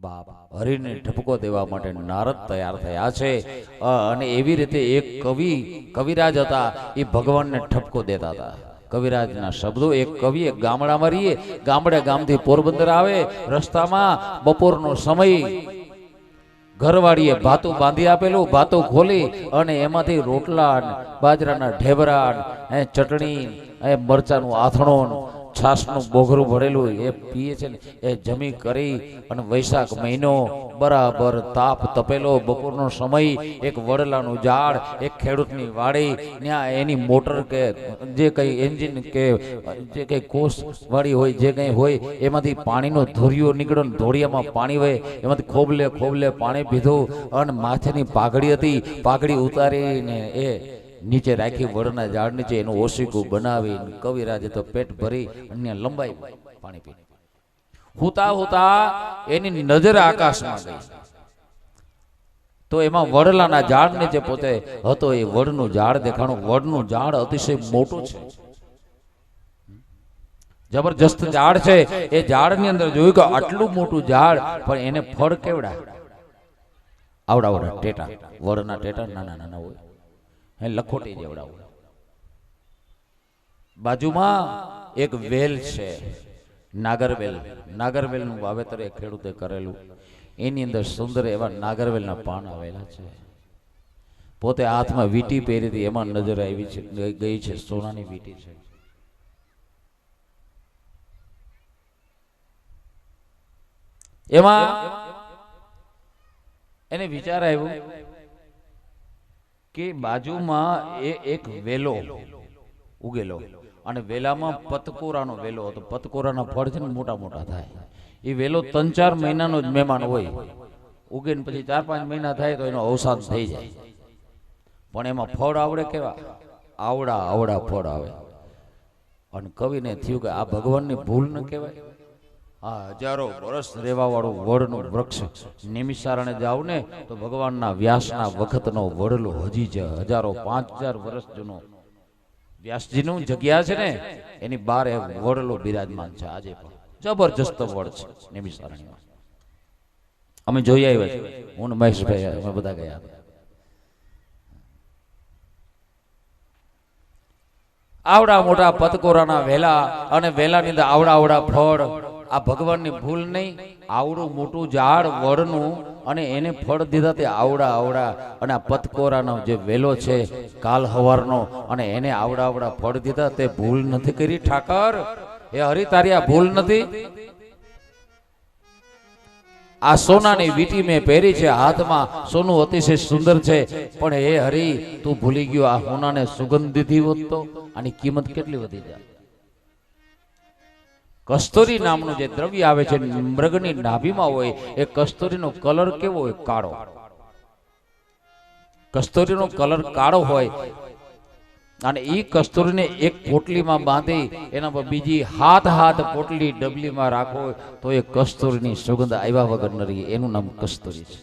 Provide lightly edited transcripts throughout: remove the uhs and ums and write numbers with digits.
બાપ હરિને ઠપકો દેવા માટે નારદ તૈયાર થયા છે અને એવી રીતે એક કવિરાજ હતા એ ભગવાનને ઠપકો દેતા હતા. કવિરાજના શબ્દો એક કવિ એક ગામડામાં રહીએ, ગામથી પોરબંદર આવે, રસ્તામાં બપોરનો સમય ઘરવાળીએ ભાતું બાંધી આપેલું, ભાતું ખોલી અને એમાંથી રોટલા, બાજરાના ઢેબરા, ચટણી, મરચાનું આથણું, છાસનું બોઘરું ભરેલું એ પીએ છે ને એ જમી કરી અને વૈશાખ મહિનો બરાબર તાપ તપેલો બપોરનો સમય, એક વડલાનું ઝાડ, એક ખેડૂતની વાડી, ત્યાં એની મોટર કે જે કઈ એન્જિન કે જે કઈ કોસ વાળી હોય જે કઈ હોય એમાંથી પાણીનો ધોરિયો નીકળ્યો ને ધોરિયામાં પાણી વહે, એમાંથી ખોબલે પાણી પીધું અને માથેની પાઘડી હતી, પાઘડી ઉતારીને એ નીચે રાખી વડના ઝાડ નીચે એનું ઓશીકું બનાવી કવિરાજે તો પેટ ભરી અન્ય લંબાઈ પાણી પી. હુતા એની નજર આકાશમાં ગઈ તો એમાં વડલાના ઝાડ નીચે પોતે હતો એ વડનું ઝાડ દેખાણું. વડનું ઝાડ અતિશય મોટું છે, જબરજસ્ત ઝાડ છે. એ ઝાડની અંદર જોયું કે આટલું મોટું ઝાડ પણ એને ફળ કેવડા આવડા ટેટા, વડના ટેટા નાના હોય, લખોટી જેવડા હોય. બાજુમાં એક વેલ છે, નાગરવેલ નું વાવેતર એ ખેડૂતે કરેલું. એની અંદર સુંદર એવા નાગરવેલના પાન આવેલા છે. પોતે હાથમાં વીટી પહેરી હતી, એમાં નજર આવી છે, ગઈ છે, સોનાની વીટી છે. એમાં એને વિચાર આવ્યો કે બાજુમાં એક વેલો ઉગેલો અને વેલામાં પતકોરાનો વેલો હતો. પતકોરાના ફળ છે ને મોટા થાય. એ વેલો 3-4 મહિનાનો જ મહેમાન હોય, ઉગે ને પછી 4-5 મહિના થાય તો એનો અવસાન થઈ જાય. પણ એમાં ફળ આવડે કેવા આવડા ફળ આવે. અને કવિને થયું કે આ ભગવાનની ભૂલ ન કહેવાય. આ હજારો વર્ષ રહેવા વાળું વડનું વૃક્ષ, નિમિષારણે જાવ ને તો ભગવાનના વ્યાસના વખતનો વડલો હજી છે, 1000-5000 વર્ષ જૂનો વ્યાસજીનું જગ્યા છે ને એની બહાર એક વડલો બિરાજમાન છે. આજે પણ જબરજસ્ત વડ છે નિમિષારણ્યમાં. અમે જોઈ આવ્યા છે, હું ને મહેશભાઈ અમે બધા ગયા. આવડા મોટા પતકોરાના વેલા અને વેલાની અંદર આવડા ફળ. આ ભગવાનની ભૂલ નહીં. આવડું મોટું ઝાડ વડનું અને એને ફળ દીધા તે આવડા અને આ પતકોરાનો જે વેલો છે કાલ હવારનો અને એને આવડા ફળ દીધા તે ભૂલ નથી કરી ઠાકર? એ હરી તારી આ ભૂલ નથી? આ સોનાની વીટી મેં પહેરી છે, હાથમાં સોનું અતિશય સુંદર છે, પણ એ હરી તું ભૂલી ગયો આ સોનાને સુગંધ દીધી હોત તો આની કિંમત કેટલી વધી જાય. કસ્તુરી નામનું જે દ્રવ્ય આવે છે મૃગની નાભીમાં હોય, એ કસ્તુરીનો કલર કેવો હોય? કાળો. કસ્તુરીનો કલર કાળો હોય અને એ કસ્તુરીને એક પોટલીમાં બાંધી એના પર બીજી હાથ પોટલી ડબલીમાં રાખો તો એ કસ્તુરીની સુગંધ આવ્યા વગર ન રહી. એનું નામ કસ્તુરી છે.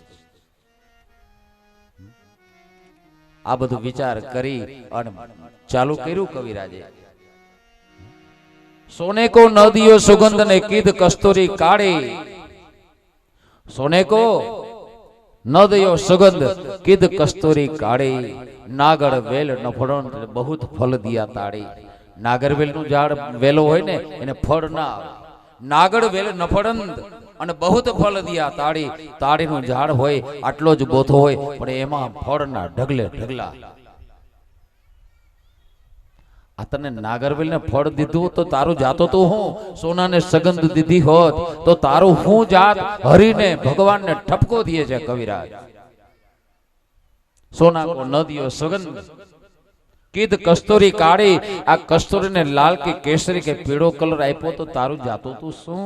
આ બધું વિચાર કરી અને ચાલુ કર્યું કવિરાજે. सोने को न दियो सुगंध ने कीध कस्तूरी काढ़ी, सोने को न दियो सुगंध कीध कस्तूरी काढ़ी, नागर वेल नफड़न बहुत फल दिया ताड़ी. नागर वेल નું ઝાડ વેલો હોય ને એને ફળ ના આવે. નાગર વેલ નફડંદ અને બહુત ફલ દિયા તાડી. તાડીનું ઝાડ હોય આટલો જ બોથો હોય પણ એમાં ફળના ઢગલા. આ તને નાગરવેલને ફળ દીધું તો તારું જાતો તો હું સોનાને સગંધ દીધી હોત તો તારું હું જાત. હરીને ભગવાનને ઠપકો દીએ છે કવિરાજ. સોના કો ન દિયો સુગંધ કીધ કસ્તુરી કાળી. આ કસ્તુરીને લાલ કે કેસરી કે પીળો કલર આપ્યો તો તારું જાતો તું શું?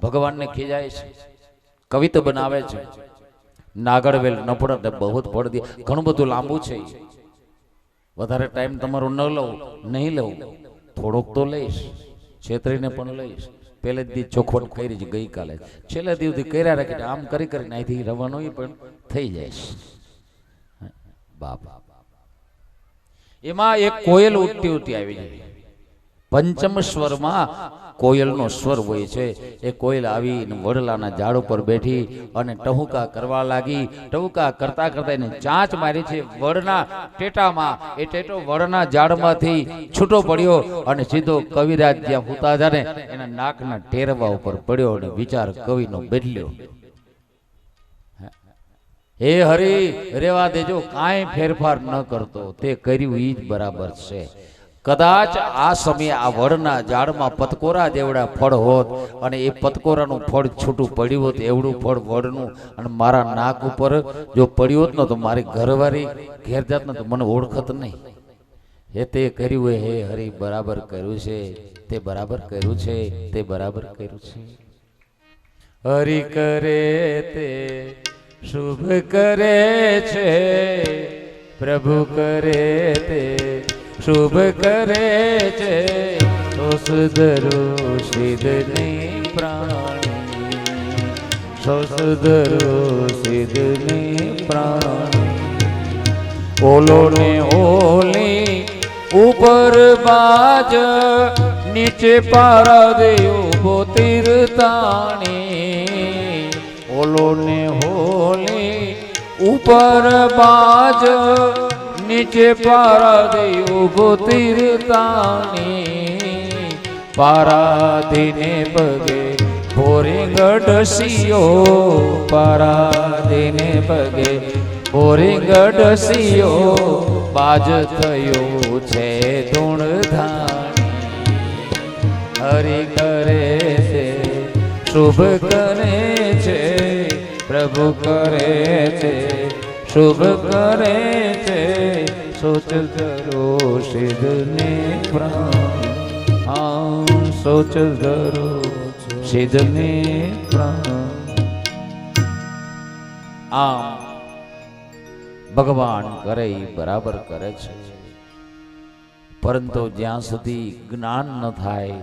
ભગવાનને ખીજાય છે, કવિતા બનાવે છે. નાગરવેલ નફડત બહુ ફળ દે. ઘણું બધું લાંબુ છે, વધારે ટાઈમ તમારો નહીં લઉં, થોડોક તો લઈશ, છેતરીને પણ લઈશ. પહેલે દી ચોખવટ કરી છે ગઈકાલે, છેલ્લા દિવસથી કર્યા રાખીને આમ કરીને અહીંથી રવાનો પણ થઈ જાય. બાપ એમાં એક કોયલ ઉડતી આવી જાય. પંચમ સ્વરમાં કોયલનો સ્વર હોય છે. એ કોયલ આવી વડલાના ઝાડ ઉપર બેઠી અને ટહુકા કરવા લાગી. ટહુકા કરતા કરતા એને ચાંચ મારી છે વડના ટેટામાં. એ ટેટો વડના ઝાડમાંથી છૂટો પડ્યો અને સીધો કવિરાજ જ્યાં હુતા હતા ને એના નાકના ટેરવા ઉપર પડ્યો અને વિચાર કવિનો બદલ્યો. હે હરી, રેવા દેજો, કાંઈ ફેરફાર ન કરતો, તે કર્યું ઈ જ બરાબર છે. કદાચ આ સમયે આ વડના ઝાડમાં પતકોરા જેવડા ફળ હોત અને એ પતકોરાનું ફળ છૂટું પડ્યું હોત એવડું ફળ વડનું અને મારા નાક ઉપર જો પડ્યું હોત ને તો મારી ઘરવાળી ઘેર જાત ને તો મને ઓળખત નહીં. હે તે કર્યું હોય, હે હરી બરાબર કર્યું છે, તે બરાબર કર્યું છે, તે બરાબર કર્યું છે. હરી કરે તે શુભ કરે છે, પ્રભુ કરે તે શુભ કરે છે. તો સુધરો સિદ્ધની પ્રાણી, તો સુધરો સિદ્ધની પ્રાણી. ઓલો ને ઓલી ઉપર બાજ, નીચે પારા દે ઉભો તીરતાણી. ઓલો ને હોલી ઉપર બાજ, નીચે પારા દે ઉભો તીરતાણી. પારાધીને પગે ભોરીગઢ સિયો, પારાધીને પગે ભોરીગઢ સિયો. બાજ થયો છે ધૂણધાણી. હરી કરે છે શુભ કરે છે, પ્રભુ કરે છે શુભ કરે છે. સોચ ધરો સિદ્ધને પ્રાણ, સોચ ધરો સિદ્ધને પ્રાણ. આમ ભગવાન કરે એ બરાબર કરે છે, પરંતુ જ્યાં સુધી જ્ઞાન ન થાય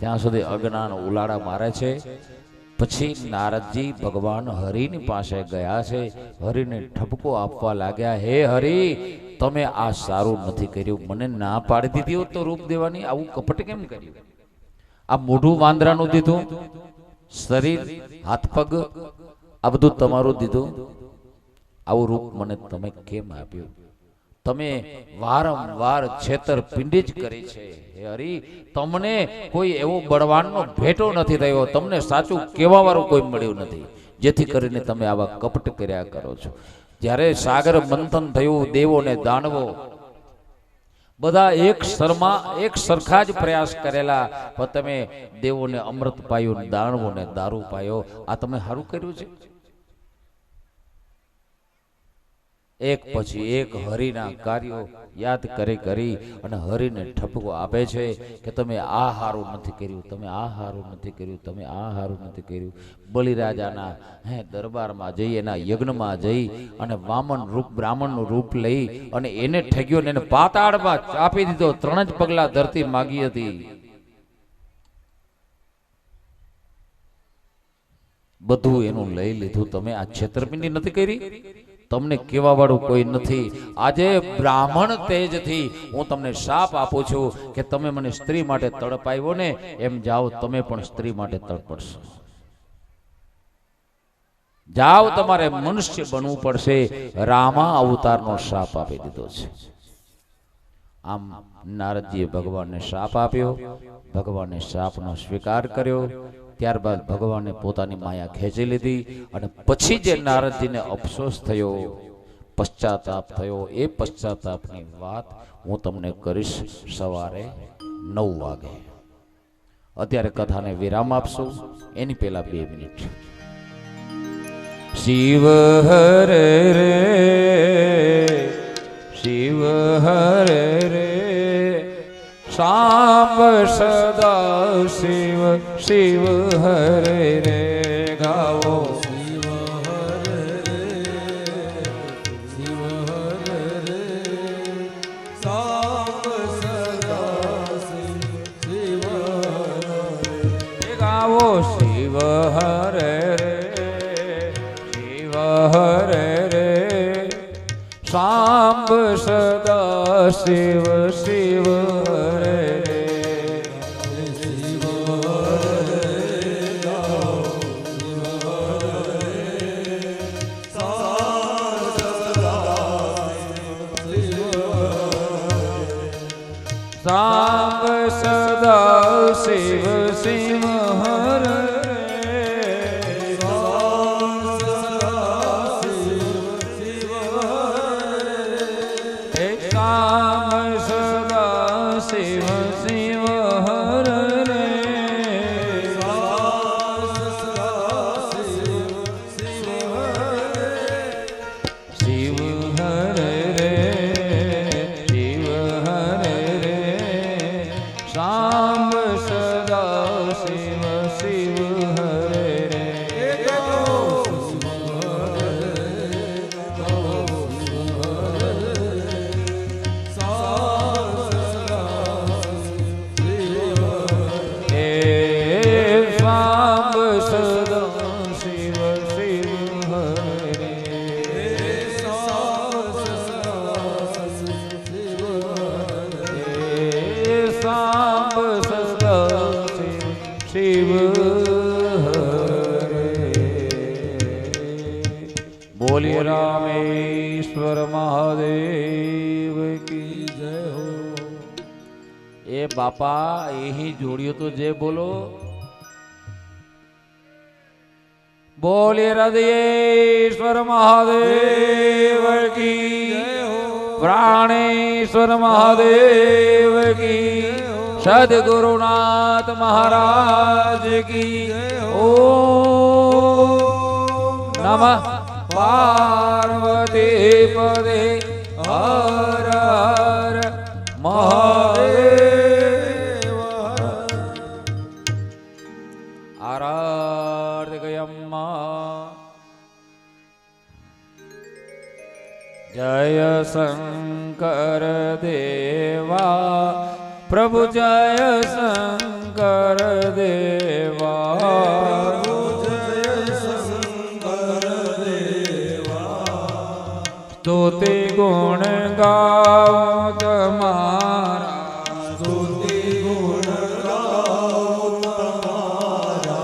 ત્યાં સુધી અજ્ઞાન ઉલાડા મારે છે. પછી નારદજી ભગવાન હરિની પાસે ગયા છે. હરિને ઠપકો આપવા લાગ્યા, હે હરિ, તમે આ સારું નથી કર્યું. મને ના પાડી દીધી હોત તો રૂપ દેવાની, આવું કપટ કેમ કર્યું? આ મોઢું વાંદરાનું દીધું, શરીર હાથ પગ આ બધું તમારું દીધું, આવું રૂપ મને તમે કેમ આપ્યું? તમે વારંવાર છેતરપિંડી જ કરી છે. હે હરિ, તમને કોઈ એવો બળવાનનો ભેટો નથી થયો, તમને સાચું કહેવા વાળું કોઈ મળ્યું નથી, જેથી કરીને તમે આવા કપટ કર્યા કરો છો. જ્યારે સાગર મંથન થયું, દેવો ને દાનવો બધા એક સરખા જ પ્રયાસ કરેલા, પણ તમે દેવોને અમૃત પાયું, દાનવોને દારૂ પાયો. આ તમે સારું કર્યું છે? એક પછી એક હરિના કાર્યો યાદ કરી અને હરિને ઠપકો આપે છે કે તમે આ હારું નથી કર્યું, તમે આ હારું નથી કર્યું, તમે આ હારું નથી કર્યું. બલિરાજાના દરબારમાં જઈ, એના યજ્ઞમાં જઈ અને વામન રૂપ, બ્રાહ્મણનું રૂપ લઈ અને એને ઠગ્યો ને એને પાતાળમાં ચાપી દીધો. 3 જ પગલા ધરતી માગી હતી. બધું એનું લઈ લીધું. તમે આ છેતરપિંડી નથી કરી? તમને કેવા વાળું કોઈ નથી. આજે બ્રાહ્મણ તેજથી હું તમને શાપ આપું છું કે તમે મને સ્ત્રી માટે તડપાવ્યો ને, એમ જાઓ તમે પણ સ્ત્રી માટે તડપડશો. જાઓ, તમારે મનુષ્ય બનવું પડશે. રામા અવતારનો શાપ આપી દીધો છે. આમ નારદજીએ ભગવાનને શાપ આપ્યો. ભગવાને શાપનો સ્વીકાર કર્યો. ત્યારબાદ ભગવાને પોતાની માયા ખેંચી લીધી અને પછી જે નારદજીને અફસોસ થયો, પશ્ચાતાપ થયો, એ પશ્ચાતાપની વાત હું તમને કરીશ સવારે 9 વાગે. અત્યારે કથાને વિરામ આપશું, એની પહેલા 2 મિનિટ. શિવ હરે રે, શિવ હરે રે, સાંબ સદા શિવ, શિવ હરે રે. ગાવો શિવ હરે રે, શિવ હરે રે, સાંબ સદા શિવ, શિવ હરે રે. ગાવો શિવ હરે રે, શિવ હરે રે, સાંબ સદા શિવ, શિવ હરે સદા શિવ શિવ હર बोलिए रामेश्वर महादेव की जय हो। ए बापा यही जोड़ियो तो जय बोलो। बोलिए हृदयेश्वर महादेव की जय हो। प्राणेश्वर महादेव की सद्गुरुनाथ महाराज की ओम नमः पार्वती पदे हर हर महादेव। आराधयामः। जय शंकर देवा प्रभु जय शंकर देवा स्तुति गुण गाओ तुम्हारा स्तुति गुण गाओ तुम्हारा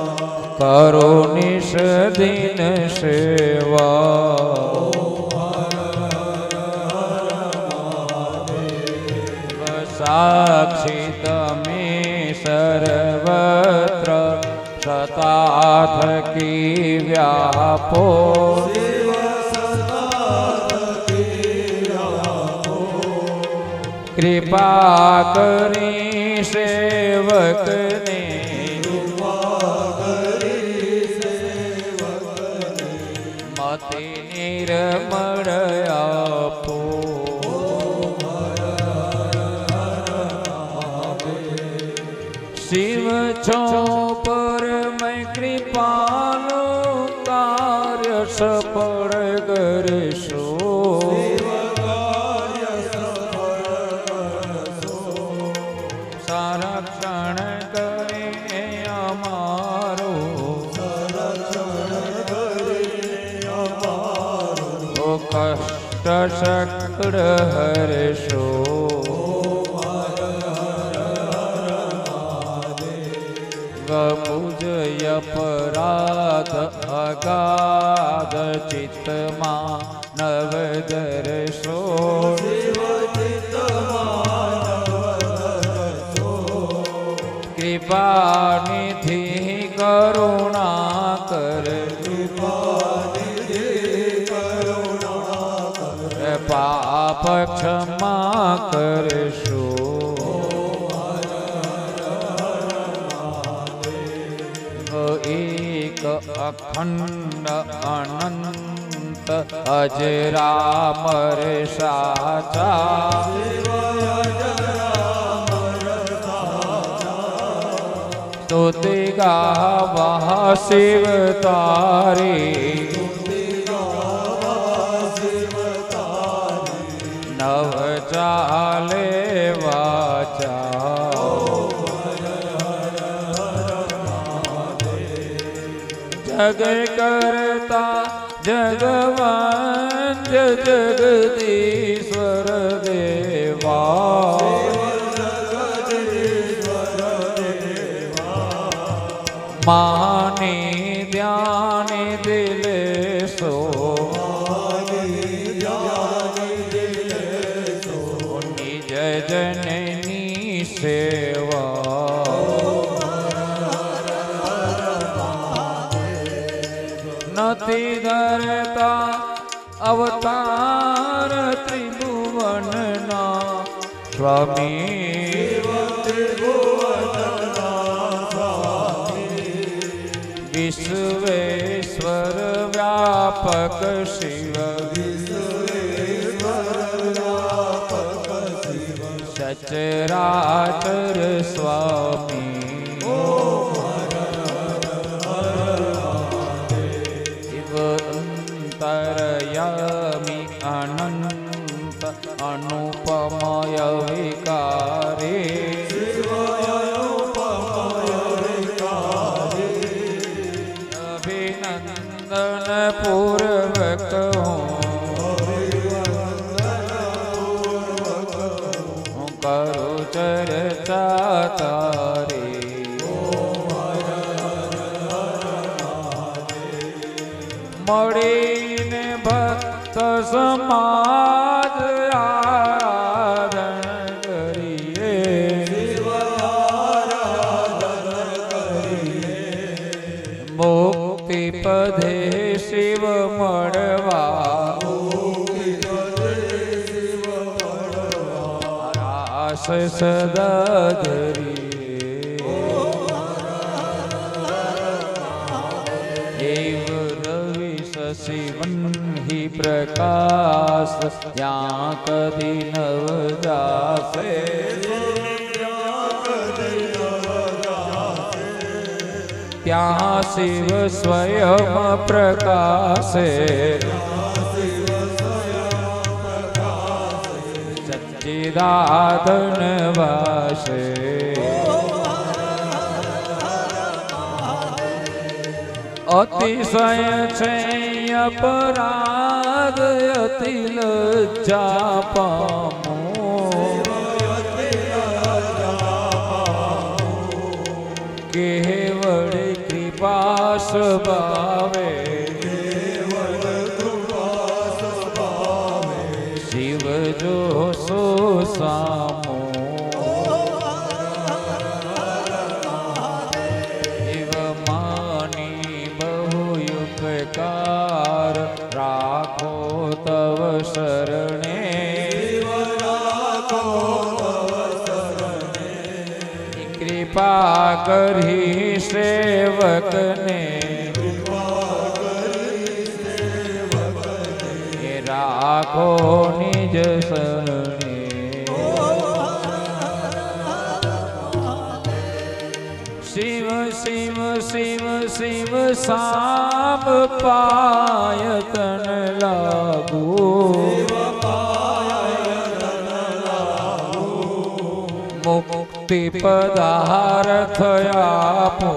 करो निश दिन सेवा साक्षी तमे सर्वत्र सताथ की व्यापो कृपा करी सेवक ने मति निर्मल आपो शिव छो पर मैं कृपालो कार्य सफल करशो संरक्षण करे अमारो ओ कष्ट सक्र हर्षो पूजय अपराध अगाध चित्तमा नवदर्शो कृपा निधि करुणा कर पाप क्षमा करशो एक अखंड अनंत अजरामर साचा स्तुति गावा शिव तारी नव चाले वाचा जग करता जगवंश जगदीश्वर देवा माने ध्यान दिल सो निज जननी सेवा નથી ધરતા અવતાર ત્રિભુવનના સ્વામી વિશ્વેશ્વર વ્યાપક શિવ સચરાચર સ્વામી અંતરયામી અનંત અનુપમય વિકારે અભિનંદન પૂર્વક હું કરું ચર્ચા તારી મળીને ભક્ત સમાજ આરાધન કરીએ મુક્તિ પદે શિવ મળવા આસ સદા ધરી શિવન હિ પ્રકાશ ત્યાં કદી નવ જાસે ત્યાં શિવ સ્વયં પ્રકાશે સચ્ચિદાનંદ વાસે અતિશય છે અપરાધ અતિ લજ્જા પામો કેવળ કૃપા સ્વભાવે શિવ જો સો સામો રાખો તવ શરણે કૃપા કરી સેવકને રાખો નિજ શરણે શિવ શિવ શિવ શિવ સામ પાયતન લાગુ મુક્તિ પદાર્થ આપો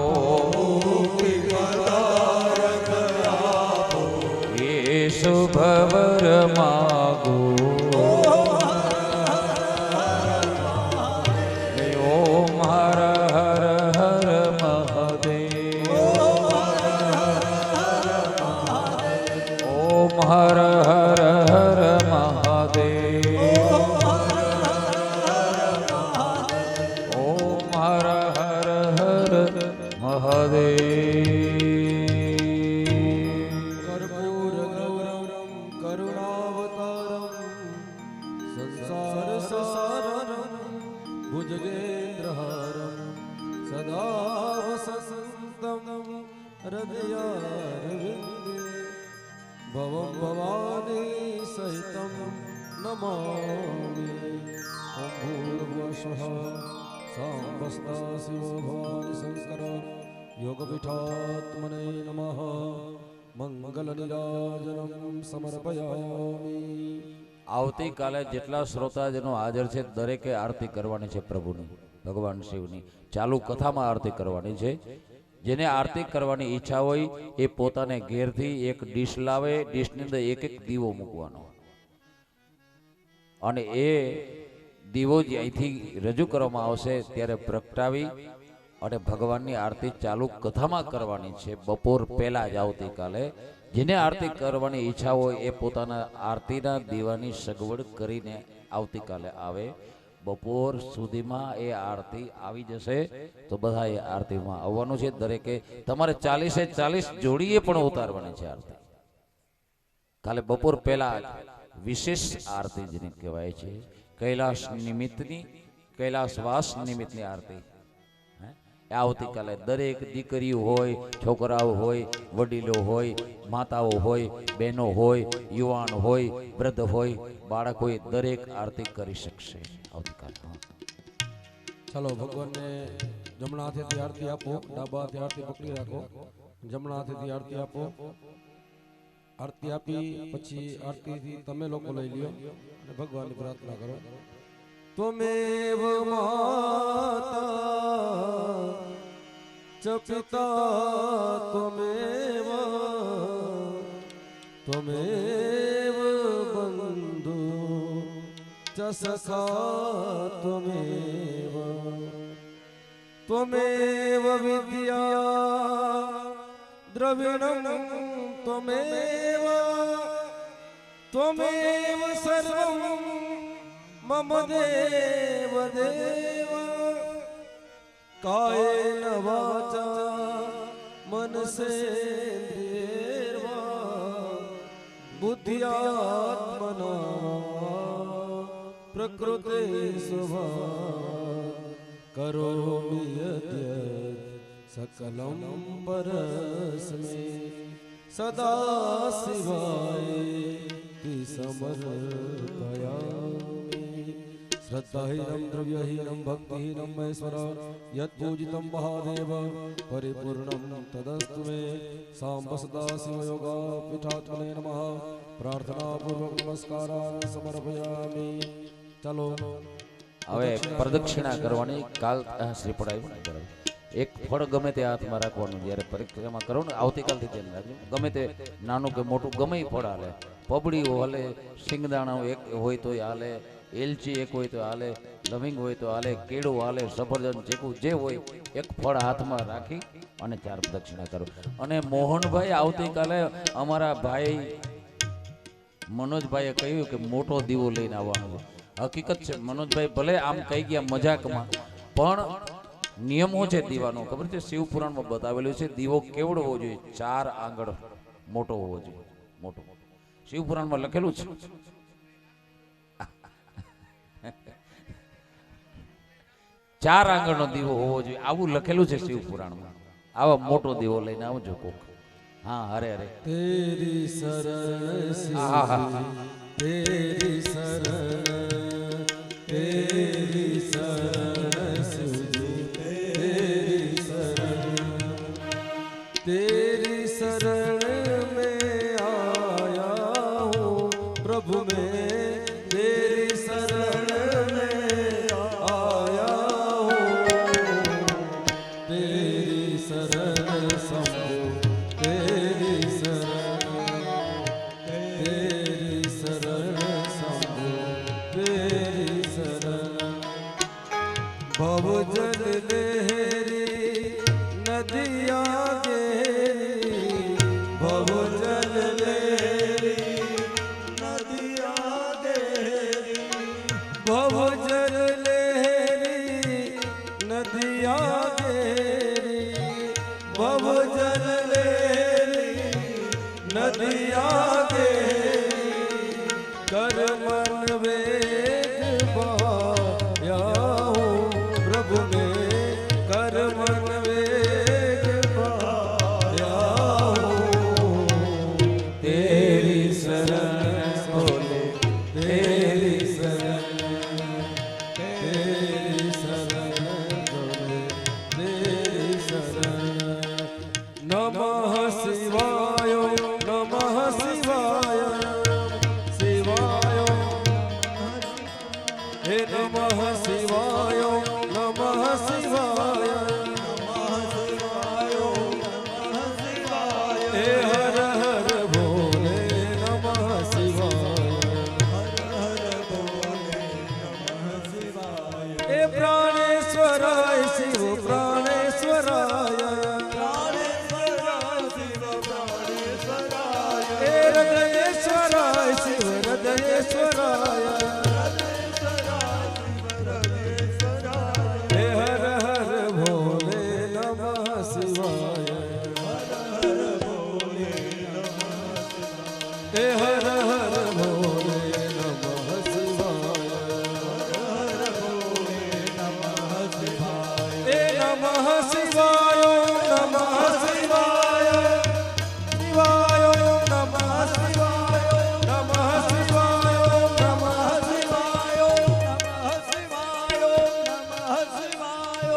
એ શુભ વર માગો ઓમ હર હર હર મહાદેવ ઓમ હર હર હર મહાદેવ ઓમ હર હર હર મહાદેવ कर्पूर गौरम करुणावतारम संसार सारम भुजगेन्द्रहारम सदा वसंतम हृदयारविंदे भवं भवानी सहितं नमामि ओम भूर्भुवः सांबस्ता शिवो भवानी शंकर योगपीठात्मने नमः મંગલ નિરાજનમ સમર્પયામિ. આવતીકાલે જેટલા શ્રોતાજનો હાજર છે દરેકે આરતી કરવાની છે પ્રભુની, ભગવાન શિવની. ચાલુ કથામાં આરતી કરવાની છે. જેને આરતી કરવાની ઈચ્છા હોય એ પોતાને ઘેરથી એક ડીશ લાવે, ડીશની અંદર એક એક દીવો મૂકવાનો અને એ દીવો જે અહીંથી રજૂ કરવામાં આવશે ત્યારે પ્રગટાવી અને ભગવાનની આરતી ચાલુ કથામાં કરવાની છે બપોર પહેલા જ આવતીકાલે. જેને આરતી કરવાની ઈચ્છા હોય એ પોતાના આરતીના દીવાની સગવડ કરીને આવતીકાલે આવે બપોર સુધીમાં એ આરતી આવી જશે તો બધા એ આરતીમાં આવવાનું છે. દરેકે તમારે 40 જોડીએ પણ ઉતારવાની છે આરતી. કાલે બપોર પહેલા વિશેષ આરતી જેને કહેવાય છે કૈલાસ નિમિત્તની, કૈલાસવાસ નિમિત્તની આરતી આવતીકાલે દરેક દીકરીઓ હોય, છોકરાઓ હોય, વડીલો હોય, માતાઓ હોય, બહેનો હોય, યુવાન હોય, વૃદ્ધ હોય, બાળક હોય, દરેક આરતી કરી શકશે આવતીકાલે. ચાલો ભગવાનને જમણા હાથેથી આરતી આપો, ડાબા હાથે આરતી પકડી રાખો. જમણા હાથેથી આરતી આપો. આરતી આપી પછી આરતીથી તમે લોકો લઈ લ્યો અને ભગવાનની પ્રાર્થના કરો. ત્વમેવ માતા ચ પિતા ત્વમેવ, ત્વમેવ બંધુ ચ સખા ત્વમેવ, ત્વમેવ વિદ્યા દ્રવિણં ત્વમેવ, ત્વમેવ સર્વં મમ દેવ દેવ. કાયેન વાચા મનસેન્દ્રિયૈર્વા બુદ્ધ્યાત્મના પ્રકૃતે સ્વભાવ કરોમિ યદ્યત સકલં પરસ્મૈ સદા શિવાય તિ સમર્પયામિ. શ્રદ્ધાહીનં દ્રવ્યહીનં ભક્તિહીનં મહેશ્વર યત્ પૂજિतं મહાદેવ પરિપૂર્ણં તદસ્તુ મે. સાંબ સદા શિવયોગા પીઠાત્મને નમઃ. પ્રાર્થનાપૂર્વક નમસ્કારાन् સમર્પયામિ. ચાલો હવે પ્રદક્ષિણા કરવાની. કાલ શ્રી પડાવ્યું ને બરાબર. એક ફળ ગમે તે હાથમાં રાખવાનું. જ્યારે પરિક્રમા કરો ને આવતીકાલથી ધ્યાન રાખજો. ગમે તે નાનું કે મોટું ગમે એ ફળ હાલે. પબડીઓ હાલે, સિંગદાણા એક હોય તો હાલે, એલચી એક હોય તો હાલે, લવિંગ હોય તો હાલે, કેળું હાલે, સફરજન, ચીકુ જે હોય એક ફળ હાથમાં રાખી અને 4 પ્રદક્ષિણા કરો. અને મોહનભાઈ આવતીકાલે અમારા ભાઈ મનોજભાઈએ કહ્યું કે મોટો દીવો લઈને આવવાનો છે. હકીકત છે, મનોજભાઈ ભલે આમ કહી ગયા મજાકમાં, પણ નિયમો છે દીવાનો. ખબર છે, શિવપુરાણમાં બતાવેલું છે દીવો કેવડો હોવો જોઈએ? 4 આંગળ મોટો હોવો જોઈએ. મોટો શિવપુરાણમાં લખેલું છે. 4 આંગળનો દીવો હોવો જોઈએ આવું લખેલું છે શિવપુરાણમાં. આવો મોટો દીવો લઈને આવજો કોક. હા, હરે હરે. તેરી શરણ તેરી શરણ, તેરી શરણ શિવજી, તેરી શરણ, तेरी शरण में आया हूँ प्रभु मैं, तेरी शरण में आया हूँ, तेरी शरण शंभु, तेरी शरण शंभु, तेरी शरण. भवजल लहरी नदिया એ હર હર ભોલે નમઃ શિવાય એ નમઃ શિવાય નમઃ શિવાય શિવાય નમઃ શિવાય નમઃ શિવાય નમઃ શિવાય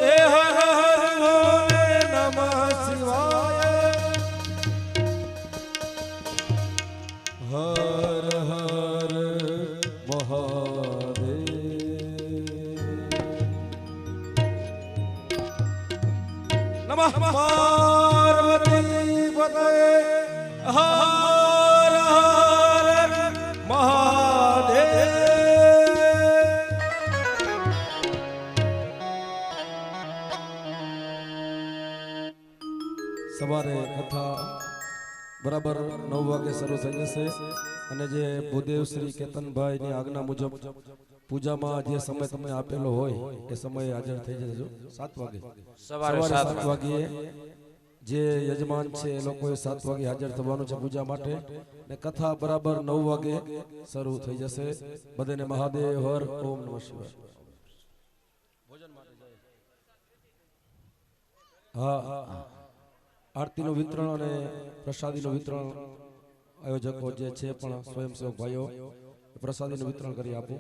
એ હર હર ભોલે નમઃ શિવાય હર હર મહાદેવ નમઃ પાર્વતી પતયે હર હર મહાદેવ સવારે કથા બરાબર 9 વાગે શરૂ થઈ જશે અને જે ભૂદેવ શ્રી કેતનભાઈ ની આજ્ઞા મુજબ પૂજામાં જે સમય તમને આપેલો હોય એ સમયે હાજર થઈ જજો 7 વાગે સવારે સવારે 7 7 વાગે જે યજમાન છે એ લોકોએ 7 વાગે હાજર થવાનું છે પૂજા માટે ને કથા બરાબર 9 વાગે શરૂ થઈ જશે બધાને મહાદેવ હર ઓમ નમઃ શિવાય હા આરતીનું વિતરણ અને પ્રસાદીનું વિતરણ આયોજકો જે છે પણ સ્વયંસેવક ભાઈઓ પ્રસાદીનું વિતરણ કરી આપો